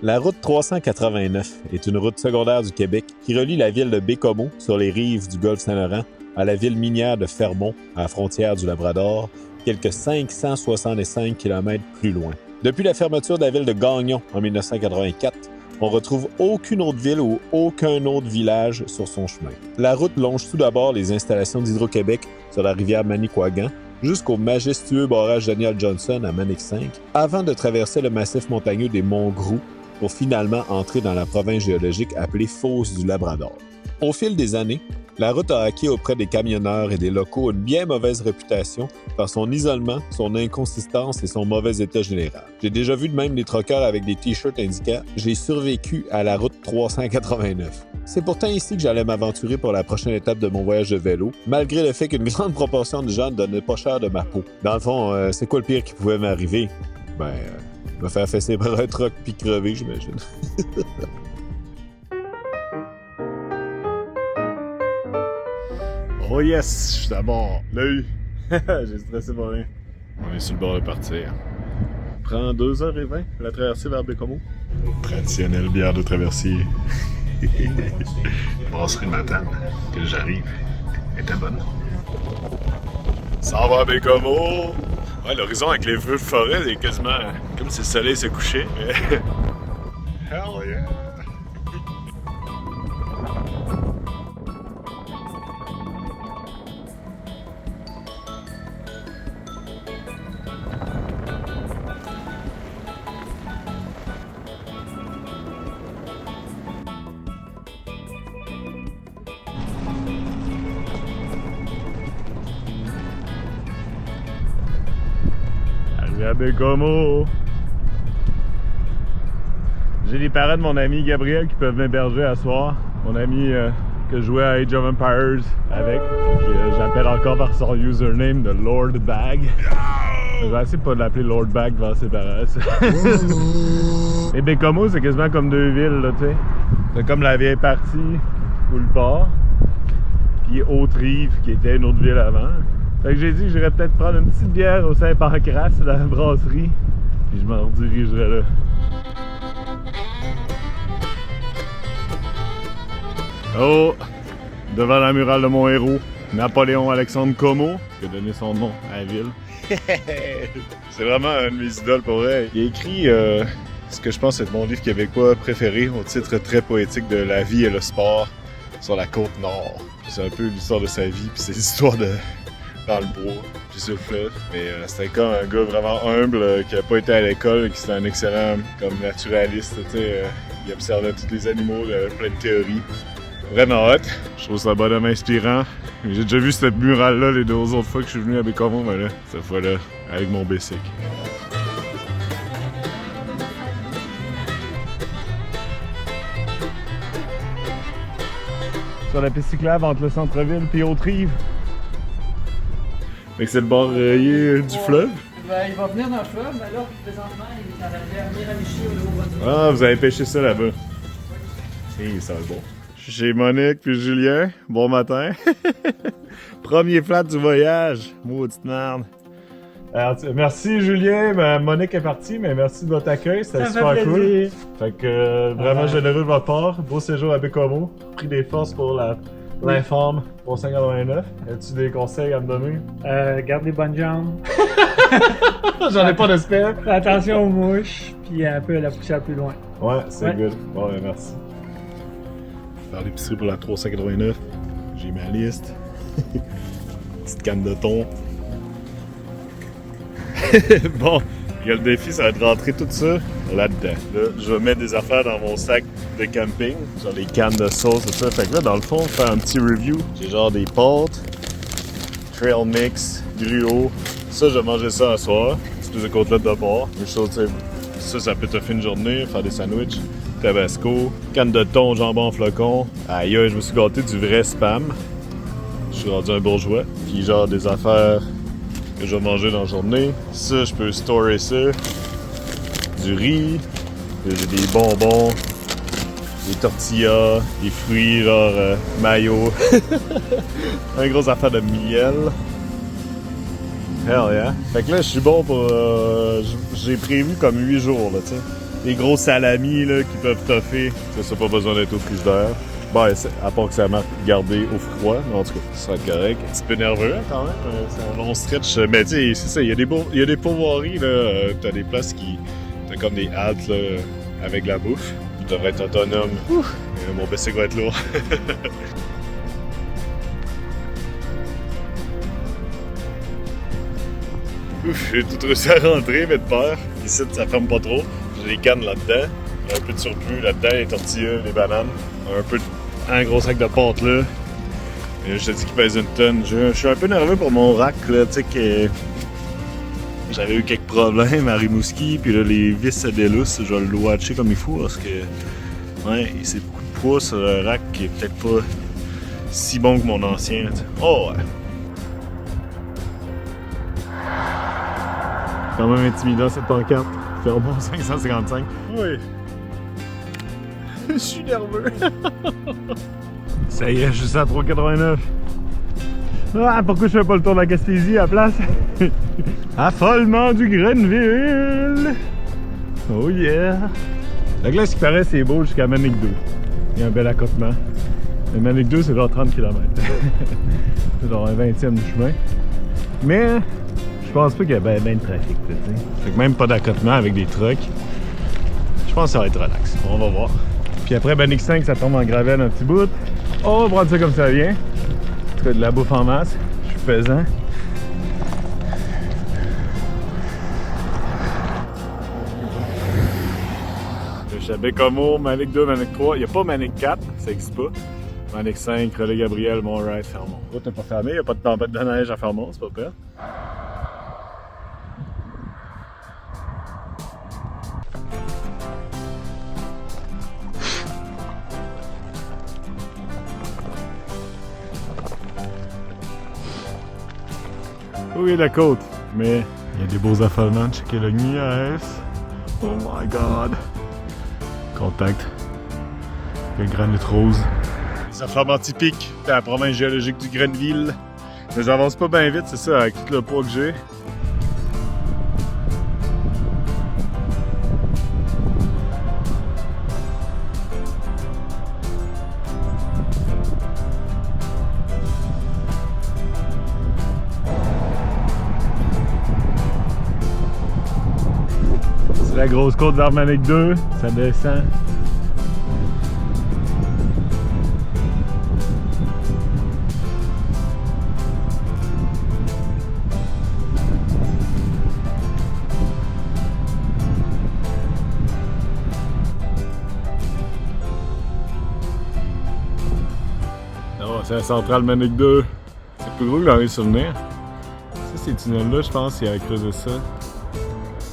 La route 389 est une route secondaire du Québec qui relie la ville de Baie-Comeau, sur les rives du golfe Saint-Laurent, à la ville minière de Fermont, à la frontière du Labrador, quelques 565 km plus loin. Depuis la fermeture de la ville de Gagnon en 1984, on retrouve aucune autre ville ou aucun autre village sur son chemin. La route longe tout d'abord les installations d'Hydro-Québec sur la rivière Manicouagan jusqu'au majestueux barrage Daniel Johnson à Manic 5, avant de traverser le massif montagneux des Monts Groux pour finalement entrer dans la province géologique appelée Fosse du Labrador. Au fil des années, la route a acquis auprès des camionneurs et des locaux une bien mauvaise réputation par son isolement, son inconsistance et son mauvais état général. J'ai déjà vu de même des truckers avec des t-shirts indiquant « J'ai survécu à la route 389 ». C'est pourtant ici que j'allais m'aventurer pour la prochaine étape de mon voyage de vélo, malgré le fait qu'une grande proportion de gens ne donnaient pas cher de ma peau. Dans le fond, c'est quoi le pire qui pouvait m'arriver? Me faire fesser par un truck puis crever, j'imagine. Oh yes, je suis à bord. L'œil. J'ai stressé pour rien. On est sur le bord de partir. Prend 2h20 la traversée vers Baie-Comeau. Traditionnelle bière de traversier. Brasserie de Matane, que j'arrive. Elle était bonne. Ça va à Baie-Comeau. Ouais, l'horizon avec les feux de forêt est quasiment comme si le soleil se couchait. Hell yeah! Arrivé à Baie-Comeau. J'ai les parents de mon ami Gabriel qui peuvent m'héberger à soir. Mon ami que je jouais à Age of Empires avec, que j'appelle encore par son username de Lord Bag. Je vais essayer de pas l'appeler Lord Bag devant ses parents. Et Baie-Comeau, c'est quasiment comme deux villes, là, tu sais. C'est comme la vieille partie ou le port, puis Haute-Rive qui était une autre ville avant. Fait que j'ai dit que j'irais peut-être prendre une petite bière au Saint-Pancras, dans la brasserie, puis je m'en redirigerais là. Oh! Devant la murale de mon héros, Napoléon Alexandre Comeau, qui a donné son nom à la ville. C'est vraiment un de mes idoles pour vrai. Il a écrit ce que je pense être mon livre québécois préféré, au titre très poétique de La vie et le sport sur la côte nord. C'est un peu l'histoire de sa vie, puis c'est l'histoire de dans le bois, puis sur le fleuve. Mais c'était comme un gars vraiment humble, qui a pas été à l'école, qui était un excellent comme naturaliste, tu sais. Il observait tous les animaux, il avait plein de théories. Vraiment hot. Je trouve ça bonhomme inspirant. J'ai déjà vu cette murale-là les deux autres fois que je suis venu à Baie-Comeau, mais là, cette fois-là, avec mon bicycle. Sur la piste cyclable entre le centre-ville et Haute-Rive. Fait que c'est le bord rayé du fleuve. Ben, il va venir dans le fleuve, mais là, présentement, il est à la rivière Miramichi au Nouveau-Brunswick. Ah, vous avez pêché ça là-bas. Et ça va être bon. Je suis chez Monique puis Julien. Bon matin. Premier flat du voyage. Maudite merde. Alors, merci Julien. Monique est partie, mais merci de votre accueil. C'était super cool. Fait que vraiment généreux de votre part. Beau séjour à Baie-Comeau. Pris des forces pour l'informe pour 5,89. As-tu des conseils à me donner? Garde les bonnes jambes. J'en ai pas d'espère. Fais attention aux mouches, puis un peu à la poussière plus loin. Ouais, c'est good. Bon, ben merci. Faire l'épicerie pour la 389. J'ai ma liste. Petite canne de thon. Bon, le défi, ça va être de rentrer tout ça là-dedans. Là, je vais mettre des affaires dans mon sac de camping, genre les cannes de sauce et ça. Fait que là, dans le fond, faire un petit review. J'ai genre des pâtes, trail mix, gruau. Ça, je vais manger ça un soir. C'est des côtelettes de porc. Mais ça peut te faire une journée, faire des sandwichs. Tabasco, canne de thon, jambon en flocon. Aïe, je me suis gâté du vrai spam. Je suis rendu un bourgeois. Puis genre des affaires que je vais manger dans la journée. Ça, je peux storer ça. Du riz. J'ai des bonbons. Des tortillas. Des fruits, genre mayo. Un gros affaire de miel. Hell yeah. Fait que là, je suis bon pour... j'ai prévu comme 8 jours, là, tu sais. des gros salamis là, qui peuvent toffer. Ça, pas besoin d'être aux prises d'air. Bon, à part que ça marque garder au froid, mais en tout cas, ça va être correct. Un petit peu nerveux hein, quand même, c'est un long stretch. Mais tu sais, c'est ça, il y a des pourvoiries, là. T'as des places qui. T'as comme des haltes là, avec la bouffe. Tu devrais être autonome. Mon bicycle va être lourd. Ouf, j'ai tout réussi à rentrer, mais de peur. Ici, ça ferme pas trop. J'ai des cannes là-dedans. Un peu de surplus là-dedans, les tortillas, les bananes. Un gros sac de pâtes là. Et je te dis qu'il pèse une tonne. Je suis un peu nerveux pour mon rack là, tu sais que j'avais eu quelques problèmes à Rimouski, puis là les vis se déloussent, je vais le watcher comme il faut parce que ouais, c'est beaucoup de poids sur le rack qui est peut-être pas si bon que mon ancien. T'sais. Oh ouais! Quand même intimidant cette pancarte. Fermont 555. Oui. Je suis nerveux. Ça y est, je suis à 3,89. Ah, pourquoi je fais pas le tour de la Gaspésie à la place? Affolement du Grenville! Oh yeah! La glace qui paraît, c'est beau jusqu'à Manic 2. Il y a un bel accotement. Le Manic 2, c'est genre 30 km. C'est genre un 20e du chemin. Mais je pense pas qu'il y a ben de trafic. Fait que même pas d'accotement avec des trucks. Je pense que ça va être relax. On va voir. Puis après Manic 5, ça tombe en gravelle un petit bout. On va prendre ça comme ça vient. En tout cas, de la bouffe en masse. Je suis pesant. Je suis à Bécomo, Manic 2, Manic 3. Il n'y a pas Manic 4, ça n'existe pas. Manic 5, Relais Gabriel, Mont-Ride, Fermont. La route n'est pas fermée, il n'y a pas de tempête de neige à Fermont, c'est pas pire. Oui, la côte, mais il y a des beaux affolements. Checker le Nias. Oh my god. Contact. Le granit rose. Les affolements typiques de la province géologique du Grenville. Mais j'avance pas bien vite, c'est ça, avec tout le poids que j'ai. C'est la grosse côte vers Manic 2, ça descend. Oh, c'est la centrale Manic 2. C'est plus gros que dans les souvenirs. Ça, ces tunnels-là, je pense qu'il avait creusé ça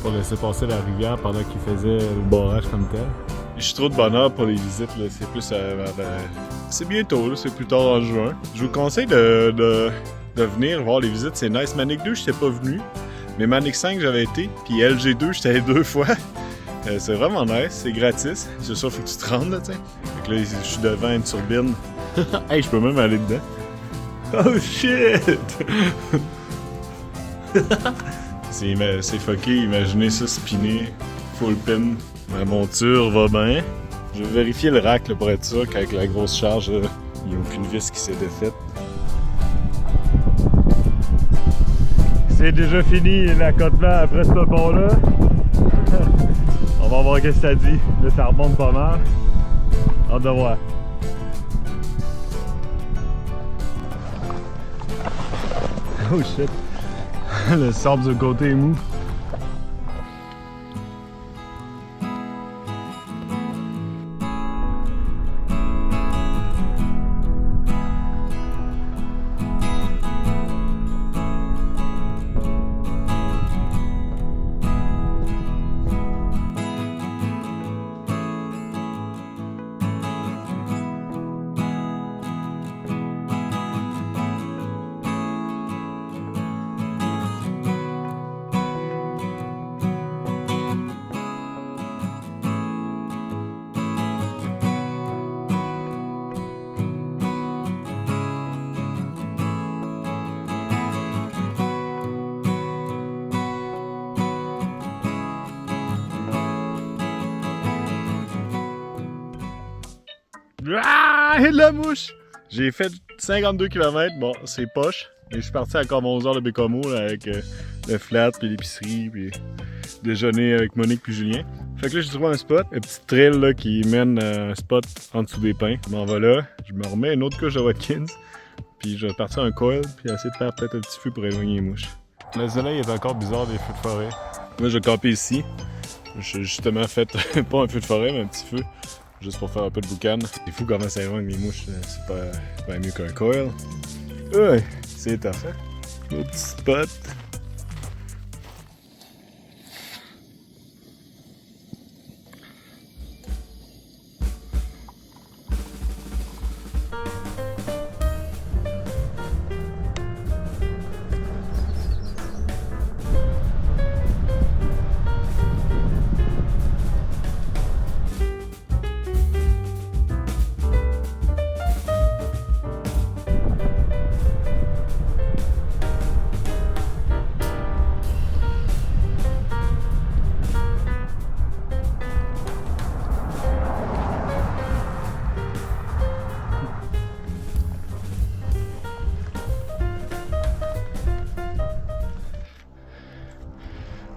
pour laisser passer la rivière pendant qu'il faisait le barrage comme tel. Je suis trop de bonheur pour les visites, là. C'est plus c'est bientôt, là. C'est plus tard en juin. Je vous conseille de venir voir les visites, c'est nice. Manic 2, je n'étais pas venu, mais Manic 5, j'avais été, puis LG2, j'étais allé 2 fois. C'est vraiment nice, c'est gratis. C'est sûr, faut que tu te rendes, là, tu sais. Fait que là, je suis devant une turbine. Hey, je peux même aller dedans. Oh shit! C'est fucké, imaginez ça spinner, full pin. Ma monture va bien. Je vais vérifier le rack là, pour être sûr qu'avec la grosse charge, il n'y a aucune vis qui s'est défaite. C'est déjà fini l'accotement après ce pont-là. On va voir ce que ça dit. Là, ça remonte pas mal. Hâte de voir. Oh shit! Le sable du côté est mou. Ah! Et de la mouche! J'ai fait 52 km, bon, c'est poche. Et je suis parti à comme 11h de Bécomo là, avec le flat, puis l'épicerie, puis déjeuner avec Monique puis Julien. Fait que là, j'ai trouvé un spot, un petit trail là, qui mène à un spot en dessous des pins. Je m'en vais là, je me remets une autre couche de Watkins, puis je vais partir un coil, puis essayer de faire peut-être un petit feu pour éloigner les mouches. Le soleil est encore bizarre des feux de forêt. Moi, je vais camper ici. J'ai justement fait, pas un feu de forêt, mais un petit feu. Juste pour faire un peu de boucan. C'est fou comment ça éloigne les mouches. C'est pas mieux qu'un coil. Ouais, c'est tough, hein? Le petit spot.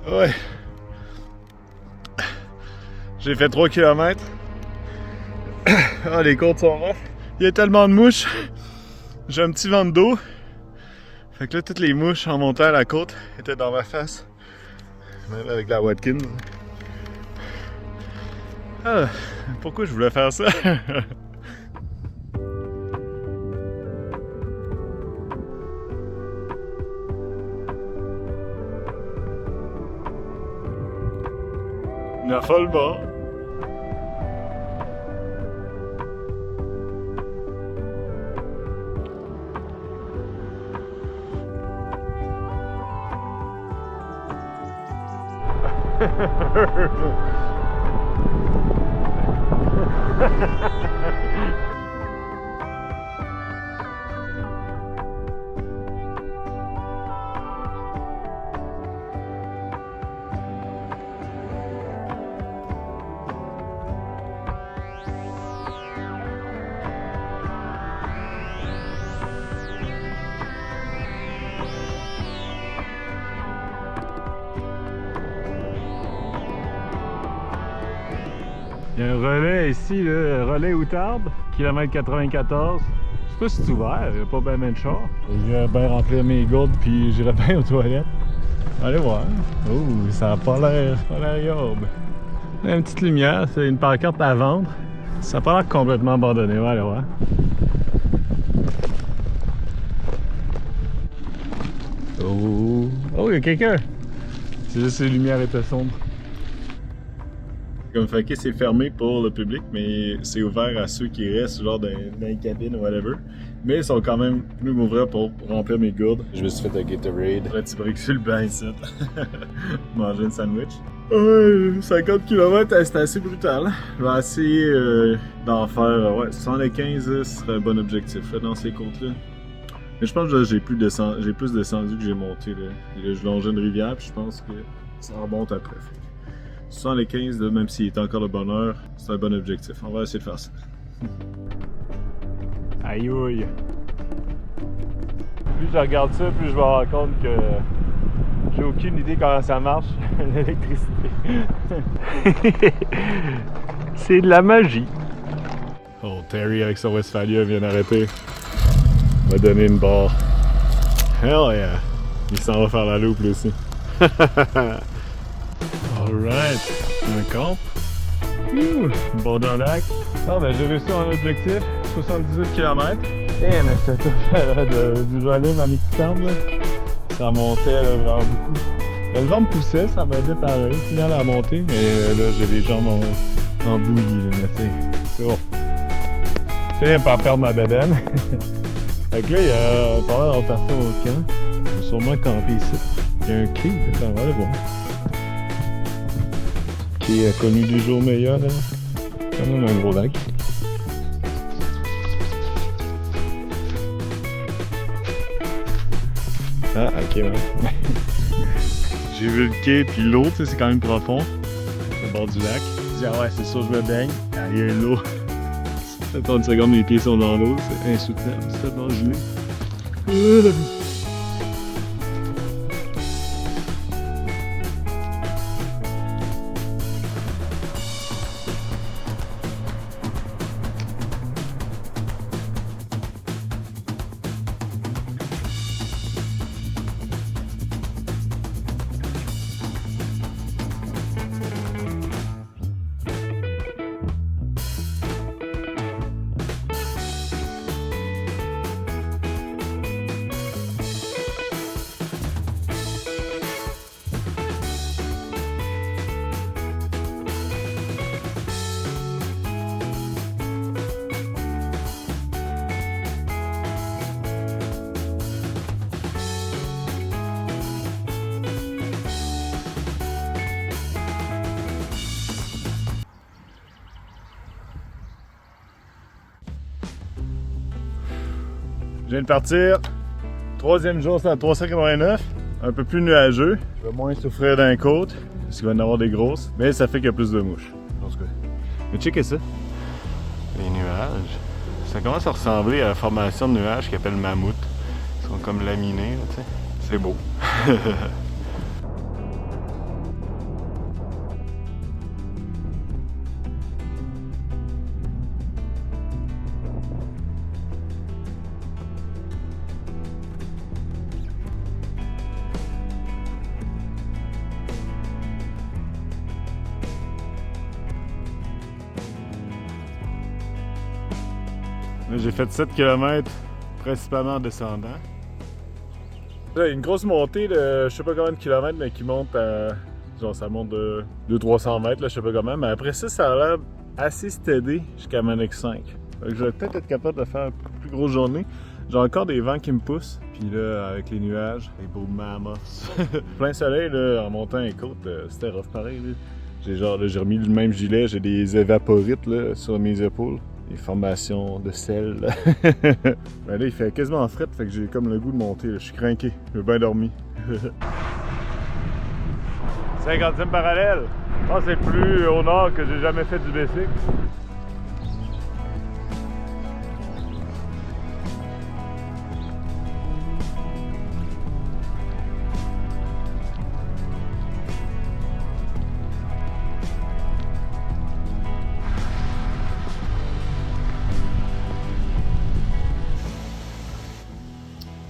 Ouais. J'ai fait 3 km. Ah, les côtes sont rough. Il y a tellement de mouches. J'ai un petit vent d'eau. Fait que là, toutes les mouches en montant à la côte étaient dans ma face. Même avec la Watkins. Ah, pourquoi je voulais faire ça? Follement. Il y a un relais ici, là, relais Outarde, kilomètre 94. Je sais pas si c'est ouvert, il n'y a pas bien de char. Je vais bien remplir mes gourdes puis j'irai bien aux toilettes. Allez voir. Oh, ça a pas l'air yob. Il y a une petite lumière, c'est une pancarte à vendre. Ça a pas l'air complètement abandonné, on va aller voir. Oh, oh, il y a quelqu'un! C'est juste que les lumières étaient sombres. Comme fait que c'est fermé pour le public, mais c'est ouvert à ceux qui restent genre dans les cabines ou whatever. Mais ils sont quand même venus m'ouvrir pour remplir mes gourdes. Je me suis fait un Gatorade. Un petit brick sur le banc ici. Manger un sandwich. 50 km, c'était assez brutal. Je vais essayer d'en faire 75, ce serait un bon objectif là, dans ces côtes-là. Mais je pense que j'ai plus descendu que j'ai monté. Là. Je longeais une rivière, puis je pense que ça remonte après. 75, là, même s'il est encore de bonne heure, c'est un bon objectif. On va essayer de faire ça. Aïe aïe! Plus je regarde ça, plus je me rends compte que j'ai aucune idée comment ça marche, l'électricité. C'est de la magie. Oh, Terry avec son Westphalia vient d'arrêter. Il m'a donné une barre. Hell yeah! Il s'en va faire la loupe là aussi. Alright, un camp. Bord d'un lac. Ah ben j'ai réussi mon objectif, 78 km. Eh mais c'était tout fait du volume à mes petites jambes. Ça montait là, vraiment beaucoup. Le vent me poussait, ça m'aidait pareil. Final à monter, mais là j'ai les jambes en bouillie. Mais c'est bon. Je finis par perdre ma bedaine. Fait que là, il y a pas mal d'autres personnes au camp. Je vais sûrement camper ici. Il y a un quai, on va aller voir. Qui a connu des jours meilleurs, là. Quand même un gros lac. Ah, ok, ouais. J'ai vu le quai, puis l'eau, tu sais, c'est quand même profond. Au bord du lac. Je dis, ah ouais, c'est sûr, je me baigne. Ah, il y a l'eau. Attends une seconde, mes pieds sont dans l'eau, c'est insoutenable, c'est tellement gelé. Je viens de partir. Troisième jour, c'est à 389. Un peu plus nuageux. Je vais moins souffrir d'un côte, parce qu'il va y en avoir des grosses. Mais ça fait qu'il y a plus de mouches. En tout cas. Mais checkez ça. Les nuages. Ça commence à ressembler à la formation de nuages qu'ils appellent mammouth. Ils sont comme laminés, tu sais. C'est beau. J'ai fait 7 km principalement en descendant. Là, il y a une grosse montée de je sais pas combien de kilomètres, mais qui monte à. Genre, ça monte de 200-300 mètres, là, je sais pas comment. Mais après ça, ça a l'air assez steady jusqu'à Manic 5. Fait que je vais peut-être être capable de faire une plus grosse journée. J'ai encore des vents qui me poussent. Puis là, avec les nuages, les beaux mammoths. Plein soleil, là, en montant les côtes, c'était rough pareil. Là. J'ai remis le même gilet, j'ai des évaporites là, sur mes épaules. Des formations de sel. Ben là, il fait quasiment fret, fait que j'ai comme le goût de monter. Là. Je suis craqué, j'ai bien dormi. 50e parallèle. Je pense que c'est le plus au nord que j'ai jamais fait du bicycle.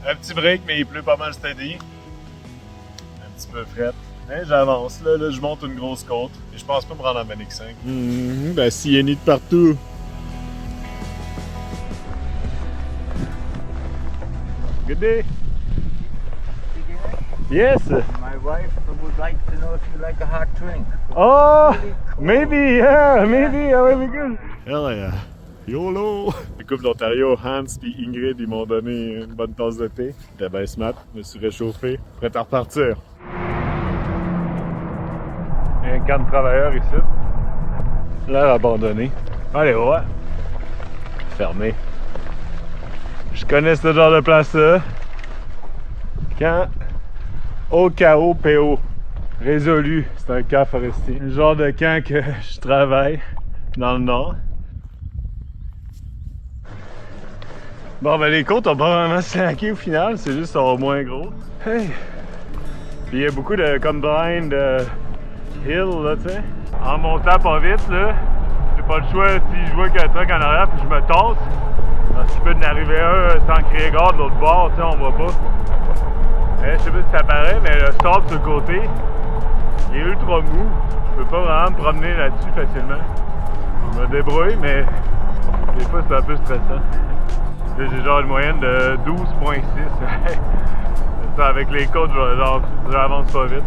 Un petit break, mais il pleut pas mal steady. Un petit peu fret. Mais j'avance, là, je monte une grosse côte. Et je pense pas me rendre à Manic 5. Ben, s'il y a nid de partout. Good day. Yes. My wife would like to know if you like a hot drink. Oh, maybe, yeah, maybe, that would be good. Hell yeah. YOLO! Les couples d'Ontario, Hans et Ingrid, ils m'ont donné une bonne tasse de thé. J'étais bien smart, je me suis réchauffé, prêt à repartir. Il y a un camp de travailleurs ici. L'air abandonné. Allez, ouais. Fermé. Je connais ce genre de place-là. Camp OKOPO. Résolu, c'est un camp forestier. Le genre de camp que je travaille dans le nord. Bon, ben les côtes ont pas vraiment slacké au final, c'est juste au moins gros. Hey! Puis il y a beaucoup de combine de hill, là, tu sais. En montant pas vite, là, j'ai pas le choix si je vois qu'il y a un truc en arrière, puis je me tasse. Parce qu'il peut en arriver un sans crier gare de l'autre bord, tu sais, on voit pas. Je sais pas si ça paraît, mais le sable sur le côté, il est ultra mou. Je peux pas vraiment me promener là-dessus facilement. Je me débrouille, mais des fois c'est un peu stressant. Là, j'ai genre une moyenne de 12,6. Avec les côtes, j'avance pas vite.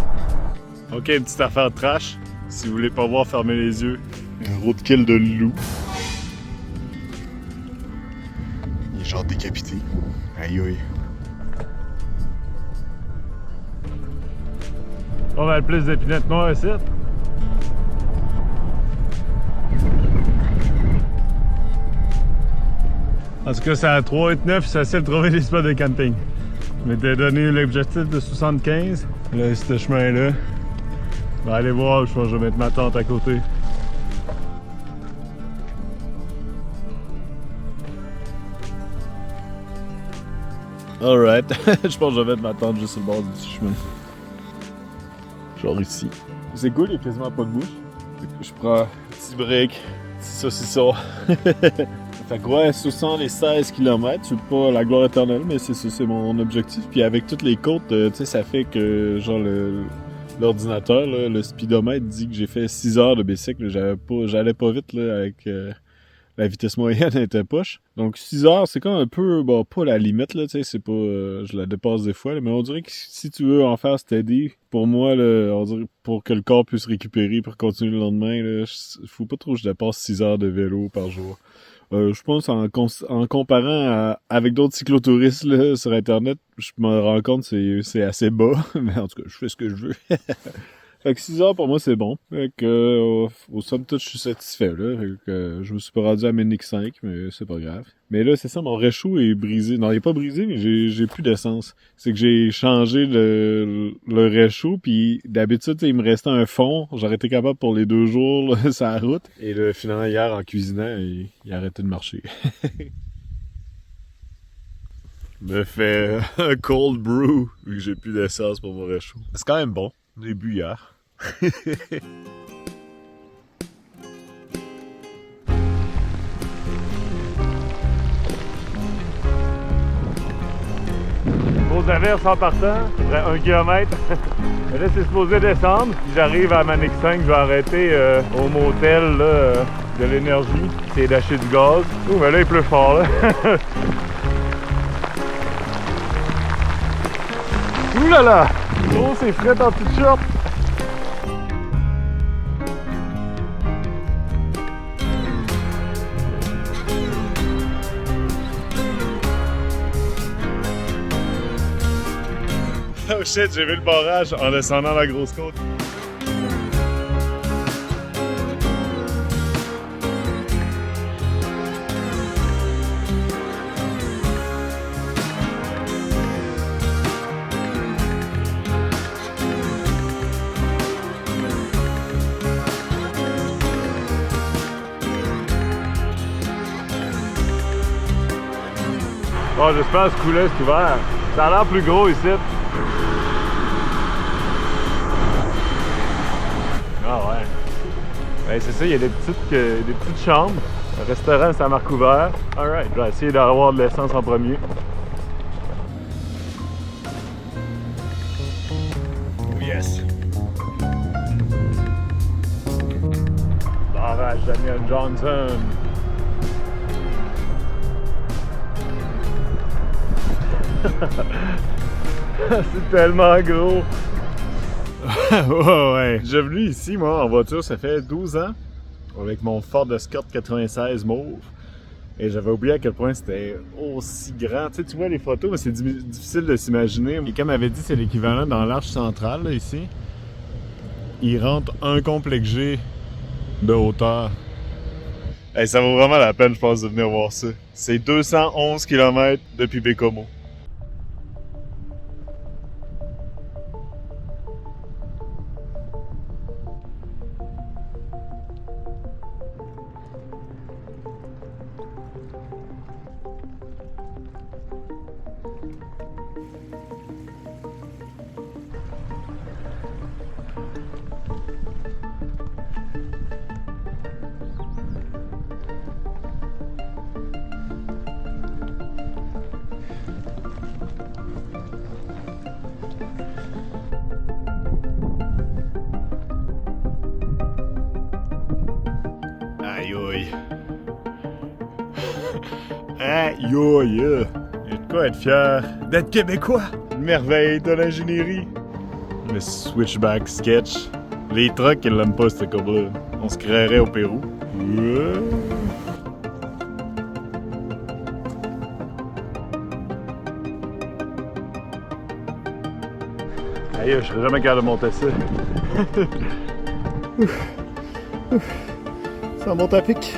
Ok, une petite affaire de trash. Si vous voulez pas voir, fermez les yeux. Un roadkill de loup. Il est genre décapité. Aïe aïe. On va le plus d'épinettes noires ici. En tout cas, c'est à 3,9, c'est facile de trouver des spots de camping. Je m'étais donné l'objectif de 75. Là, ce chemin-là. On va aller voir, je pense que je vais mettre ma tente à côté. Alright. Je pense que je vais mettre ma tente juste sur le bord du chemin. Genre ici. C'est cool, il y a quasiment pas de bouche. Je prends un petit break, petit saucisson. Fait que ouais, 76 km, c'est pas la gloire éternelle, mais c'est ça, c'est mon objectif. Puis avec toutes les côtes, tu sais, ça fait que genre l'ordinateur, là, le speedomètre dit que j'ai fait 6 heures de bicycle. J'allais pas vite là, avec la vitesse moyenne était poche. Donc 6 heures, c'est comme un peu, bon, pas la limite, là, tu sais, c'est pas, je la dépasse des fois, là, mais on dirait que si tu veux en faire steady, pour moi, là, on dirait, pour que le corps puisse récupérer pour continuer le lendemain, là, faut pas trop que je dépasse 6 heures de vélo par jour. Je pense en comparant avec d'autres cyclotouristes là, sur Internet, je me rends compte que c'est assez bas, mais en tout cas, je fais ce que je veux. Fait que 6 heures pour moi c'est bon. Fait que au somme toute je suis satisfait là. Fait que je me suis pas rendu à Ménic 5, mais c'est pas grave. Mais là c'est ça, mon réchaud est brisé. Non, il est pas brisé, mais j'ai plus d'essence. C'est que j'ai changé le réchaud, puis d'habitude il me restait un fond. J'aurais été capable pour les 2 jours là, sur la route. Et là finalement hier en cuisinant, il a arrêté de marcher. Me fait un cold brew vu que j'ai plus d'essence pour mon réchaud. C'est quand même bon. J'ai bu hier. Gros averses en partant, après 1 km. Là, c'est supposé descendre. Si j'arrive à Manic 5, je vais arrêter au motel là, de l'énergie. Essayer d'acheter du gaz. Ouh, mais là, il pleut fort. Là. Ouh là là! Oh, c'est frais en petite short! Oh shit, j'ai vu le barrage en descendant la grosse côte. Bon, j'espère que ce coup-là c'est ouvert. Ça a l'air plus gros ici. Ah ouais. Ben, c'est ça, il y a des petites chambres. Le restaurant, ça marque ouvert. Alright, je vais essayer d'avoir de l'essence en premier. Oh yes. Barrage Daniel Johnson. C'est tellement gros. Ouais. J'ai venu ici, moi, en voiture, ça fait 12 ans, avec mon Ford Escort 96 mauve. Et j'avais oublié à quel point c'était aussi grand. Tu sais, tu vois les photos, mais c'est difficile de s'imaginer. Et comme avait dit, c'est l'équivalent dans l'arche centrale, là, ici. Il rentre un complexe G de hauteur. Hey, ça vaut vraiment la peine, je pense, de venir voir ça. C'est 211 km depuis Bécomo. Aïe aïe. Aïe aïe. Il y a de quoi être fier d'être québécois. Une merveille de l'ingénierie. Le switchback sketch. Les trucks, ils l'aiment pas, cette courbe-là. On se créerait au Pérou. Aïe, je serais jamais capable de monter ça. Ça monte à pic.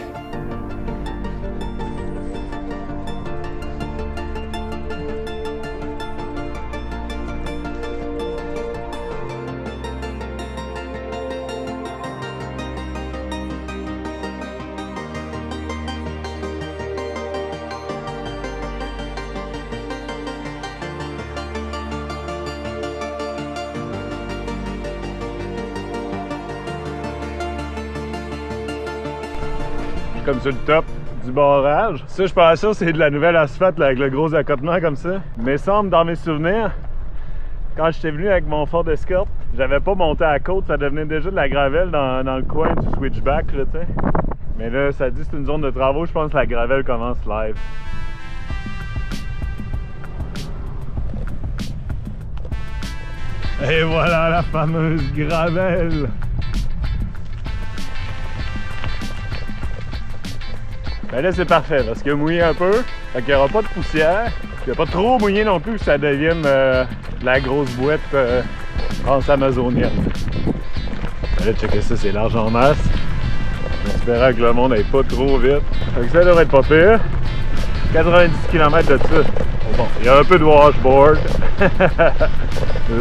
comme sur le top du barrage. Ça, je pense que c'est de la nouvelle asphalte là, avec le gros accotement comme ça. Mais semble dans mes souvenirs, quand j'étais venu avec mon Ford Escort, j'avais pas monté à la côte, ça devenait déjà de la gravelle dans le coin du switchback, là, tu sais. Mais là, ça dit que c'est une zone de travaux, je pense que la gravelle commence live. Et voilà la fameuse gravelle! Ben là, c'est parfait parce que mouillé un peu, fait qu'il n'y aura pas de poussière. Il n'y a pas trop mouillé non plus que ça devienne la grosse boîte transamazonienne. Ben là, checker ça, c'est large en masse. En espérant que le monde n'aille pas trop vite. Fait que ça devrait être pas pire. 90 km de ça. Bon, il y a un peu de washboard. Je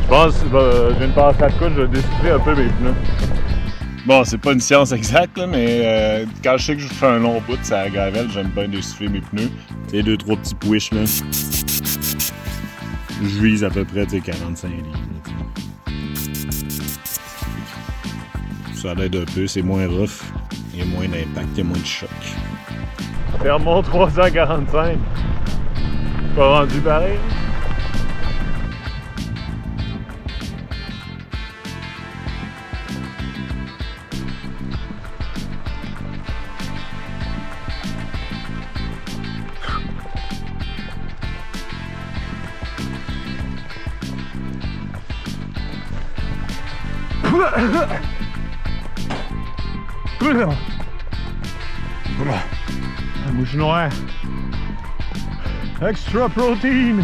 pense que je viens de passer à côte, je vais décider un peu mes pneus. Bon, c'est pas une science exacte, là, mais quand je sais que je fais un long bout, ça gravelle, j'aime bien déchiffrer mes pneus. Tu sais, 2-3 petits push, là. Je vise à peu près 45 livres. Ça l'aide un peu, c'est moins rough, il y a moins d'impact, il y a moins de choc. Fermont 345. Pas rendu pareil. La mouche noire. Extra protein.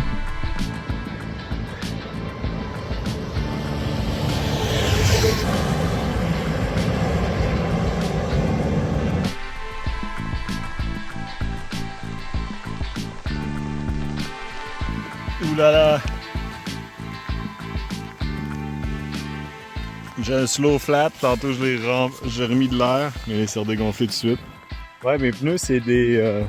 Ouh là là. J'ai un slow flat, tantôt j'ai remis de l'air, mais il s'est redégonflé tout de suite. Ouais, mes pneus, c'est des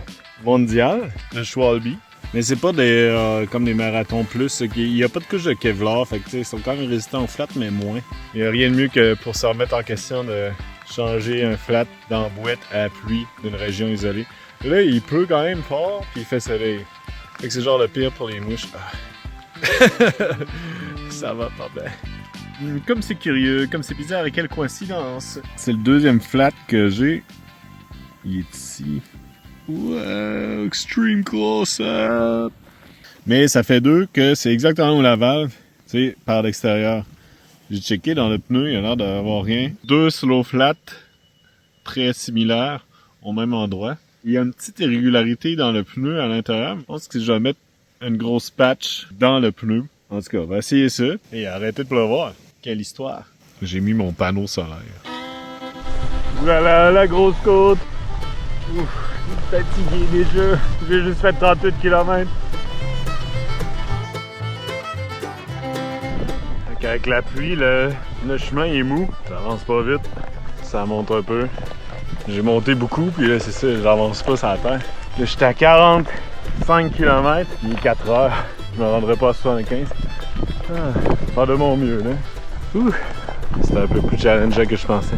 Mondial de Schwalbe. Mais c'est pas des comme des Marathon Plus. Il n'y a pas de couche de Kevlar, fait que, ils sont quand même résistants au flat, mais moins. Il n'y a rien de mieux que pour se remettre en question de changer un flat dans la boîte à la pluie d'une région isolée. Et là, il pleut quand même fort, puis il fait soleil. Fait que c'est genre le pire pour les mouches. Ah. Ça va pas bien. Comme c'est curieux, comme c'est bizarre, et quelle coïncidence! C'est le deuxième flat que j'ai. Il est ici. Wow, extreme close-up! Mais ça fait deux que c'est exactement où la valve, tu sais, par l'extérieur. J'ai checké dans le pneu, il y a l'air d'avoir rien. Deux slow flat très similaires au même endroit. Il y a une petite irrégularité dans le pneu à l'intérieur. Je pense que je vais mettre une grosse patch dans le pneu. En tout cas, on va essayer ça. Et arrêtez de pleuvoir. Quelle histoire! J'ai mis mon panneau solaire. Voilà la grosse côte! Ouf, fatigué déjà. J'ai juste fait 38 km. Avec la pluie, le chemin est mou. Ça avance pas vite. Ça monte un peu. J'ai monté beaucoup, puis là, c'est ça, j'avance pas sur la terre. Là, j'étais à 45 km, il est 4 heures. Je me rendrai pas à 75. Faire de mon mieux, là. C'était un peu plus challengeant que je pensais.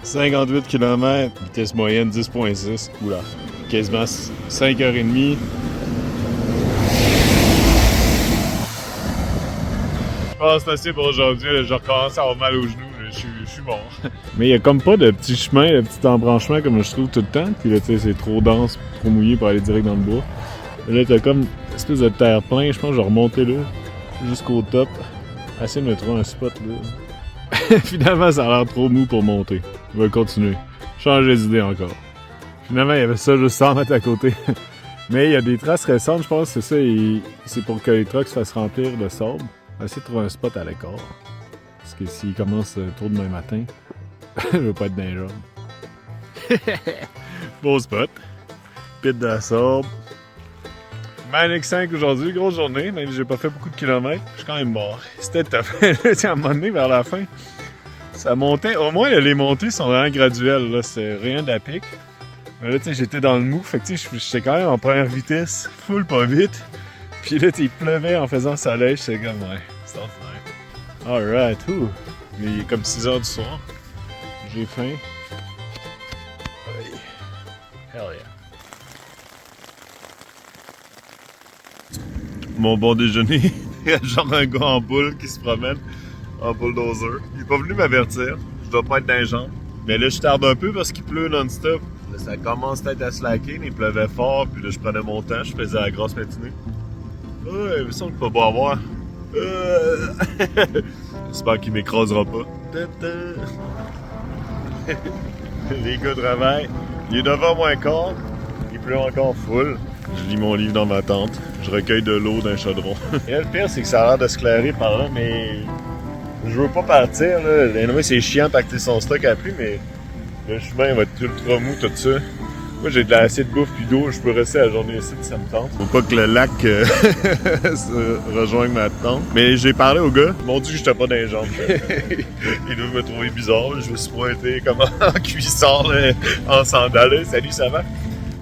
58 km, vitesse moyenne 10.6. Oula, quasiment 5h30. Je pense que c'est assez pour aujourd'hui. Je recommence à avoir mal aux genoux. Je suis bon. Mais il y a comme pas de petit chemin, de petit embranchement comme je trouve tout le temps. Puis là, tu sais, c'est trop dense, trop mouillé pour aller direct dans le bois. Et là, t'as comme une espèce de terre-plein. Je pense que je vais remonter là, jusqu'au top. Essayer de me trouver un spot là. Finalement, ça a l'air trop mou pour monter. Je vais continuer. Changer d'idée encore. Finalement, il y avait ça juste 100 mètres à côté. Mais il y a des traces récentes, je pense que c'est ça. C'est pour que les trucks se fassent remplir de sable. On va essayer de trouver un spot à l'écart. Parce que s'il commence tôt demain matin, je veux pas être dans les jambes. Beau spot. Pit de la sable. Manic 5 aujourd'hui, grosse journée, même si j'ai pas fait beaucoup de kilomètres, je suis quand même mort. C'était top. À un moment donné, vers la fin, ça montait. Au moins, les montées sont vraiment graduelles, là. C'est rien d'apic. Mais là, tu sais, j'étais dans le mou, fait que tu sais, j'étais quand même en première vitesse, full pas vite. Puis là, tu sais, il pleuvait en faisant soleil, j'étais comme, ouais, c'est ordinaire. Alright, ouh. Il est comme 6 h du soir. j'ai faim. Hell yeah. Mon bon déjeuner, il y a genre un gars en boule qui se promène en bulldozer. Il est pas venu m'avertir, je dois pas être dans les jambes. Mais là, je tarde un peu parce qu'il pleut non-stop. Là, ça commence peut-être à slacker, mais il pleuvait fort, puis là, je prenais mon temps, je faisais la grosse matinée. Ouais, il me semble que pas beau à voir. J'espère qu'il m'écrasera pas. Les gars travaillent. Il est 9h moins quart. Il pleut encore full. Je lis mon livre dans ma tente. Je recueille de l'eau d'un chaudron. Et là, le pire, c'est que ça a l'air de se clairer par là, mais je veux pas partir. Là. Anyway, c'est chiant pacter son stock à pluie, mais le chemin va être ultra mou, tout ça. Moi, j'ai de assez de bouffe puis d'eau. Je peux rester la journée ici si ça me tente. Faut pas que le lac se rejoigne ma tente. Mais j'ai parlé au gars. Ils m'ont dit que j'étais pas dans les jambes. Ils doivent me trouver bizarre. Je me suis pointé comme en cuissard, là, en sandales. Salut, ça va?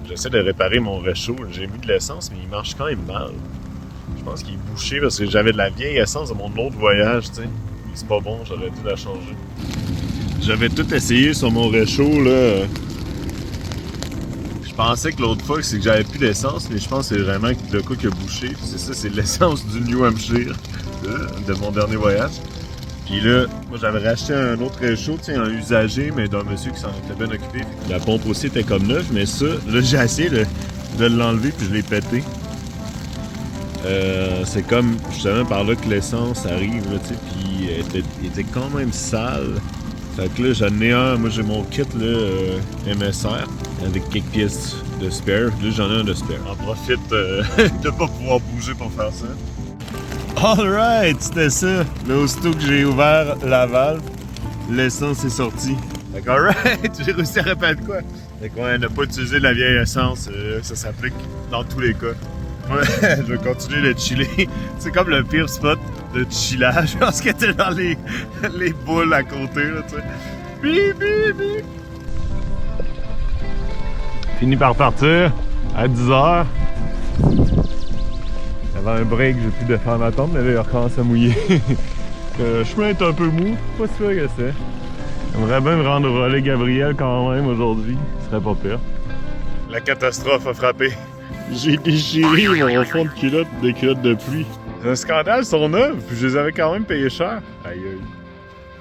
J'essaie de réparer mon réchaud. J'ai mis de l'essence, mais il marche quand même mal. Je pense qu'il est bouché parce que j'avais de la vieille essence de mon autre voyage, tu sais. C'est pas bon, j'aurais dû la changer. J'avais tout essayé sur mon réchaud, là. Je pensais que l'autre fois, c'est que j'avais plus d'essence, mais je pense que c'est vraiment de quoi qui a bouché. C'est ça, c'est l'essence du New Hampshire de mon dernier voyage. Puis là, moi j'avais racheté un autre réchaud, tu sais, un usagé, mais d'un monsieur qui s'en était bien occupé. La pompe aussi était comme neuve, mais ça, là j'ai essayé de l'enlever puis je l'ai pété. C'est comme justement par là que l'essence arrive, là, tu sais, puis elle était quand même sale. Fait que là j'en ai un, moi j'ai mon kit là, MSR avec quelques pièces de spare. Là j'en ai un de spare. J'en profite de pas pouvoir bouger pour faire ça. Alright, c'était ça. Là, aussitôt que j'ai ouvert la valve, l'essence est sortie. Fait que alright, j'ai réussi à répéter quoi. Fait qu'on n'a pas utilisé de la vieille essence, ça s'applique dans tous les cas. Ouais, je vais continuer de chiller. C'est comme le pire spot de chillage parce que t'es dans les boules à côté, là, tu sais. Bip, bip, bip. Fini par partir à 10h. J'avais un break, j'ai pu défendre ma tente, mais là, il recommence à mouiller. Le chemin est un peu mou, pas sûr que c'est. J'aimerais bien me rendre au relais Gabriel quand même aujourd'hui, ce serait pas pire. La catastrophe a frappé. J'ai déchiré mon fond de culotte, des culottes de pluie. C'est un scandale, ils sont neufs, puis je les avais quand même payés cher. Aïe aïe.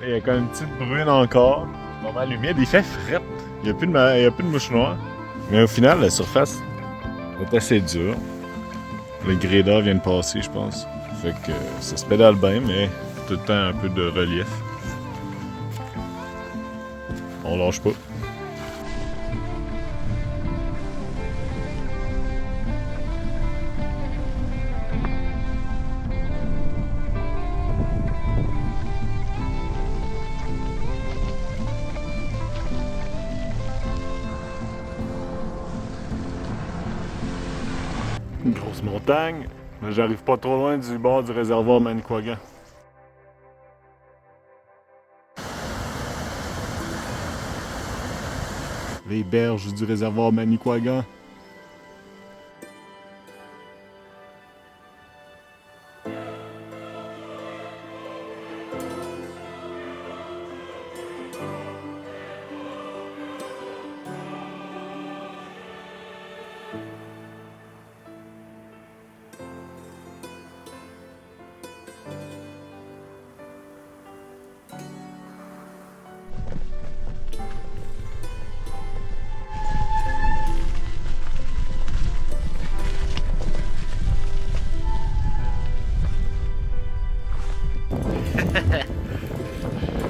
Il y a quand même une petite brune encore. Pas mal humide, il fait fret. Il n'y a plus de mouche noire. Mais au final, la surface est assez dure. Le grader vient de passer, je pense. Fait que ça se pédale bien, mais tout le temps un peu de relief. On lâche pas. Une grosse montagne, mais j'arrive pas trop loin du bord du réservoir Manicouagan. Les berges du réservoir Manicouagan.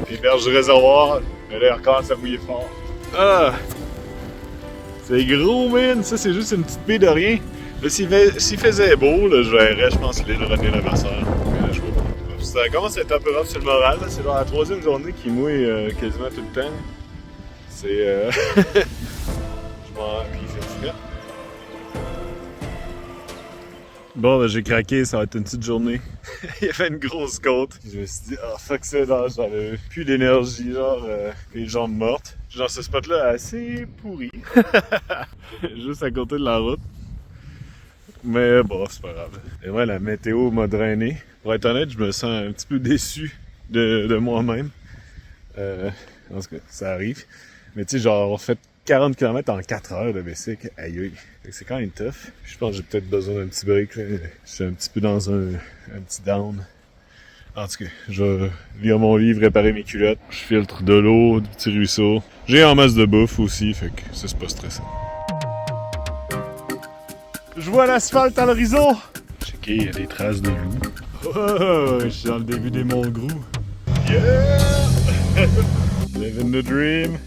Les berges du réservoir, mais là, il recommence à mouiller fort. Ah! C'est gros, man! Ça, c'est juste une petite baie de rien. Là, s'il faisait beau, là, je verrais, je pense, l'île René Levasseur. Mais là, je vois pas. Ça commence à être un peu rough sur le moral. C'est genre la troisième journée qui mouille quasiment tout le temps. C'est... je m'en... Puis il fait frais. Bon, ben, j'ai craqué, ça va être une petite journée. Il y avait une grosse côte. Je me suis dit, ah, fuck ça, là, j'avais plus d'énergie, genre, les jambes mortes. Genre, ce spot-là assez pourri. Juste à côté de la route. Mais bon, c'est pas grave. Et ouais, la météo m'a drainé. Pour être honnête, je me sens un petit peu déçu de moi-même. En tout cas, ça arrive. Mais tu sais, genre, on fait 40 km en 4 heures de bicycle. Aïe aïe. Fait que c'est quand même tough. Je pense que j'ai peut-être besoin d'un petit break. Là. Je suis un petit peu dans un petit down. En tout cas, je vais lire mon livre, réparer mes culottes. Je filtre de l'eau, du petit ruisseau. J'ai en masse de bouffe aussi, fait que ça, c'est pas stressant. Je vois l'asphalte à l'horizon! Checkez, il y a des traces de loup. Oh, je suis dans le début des monts Grou. Yeah! Living the dream!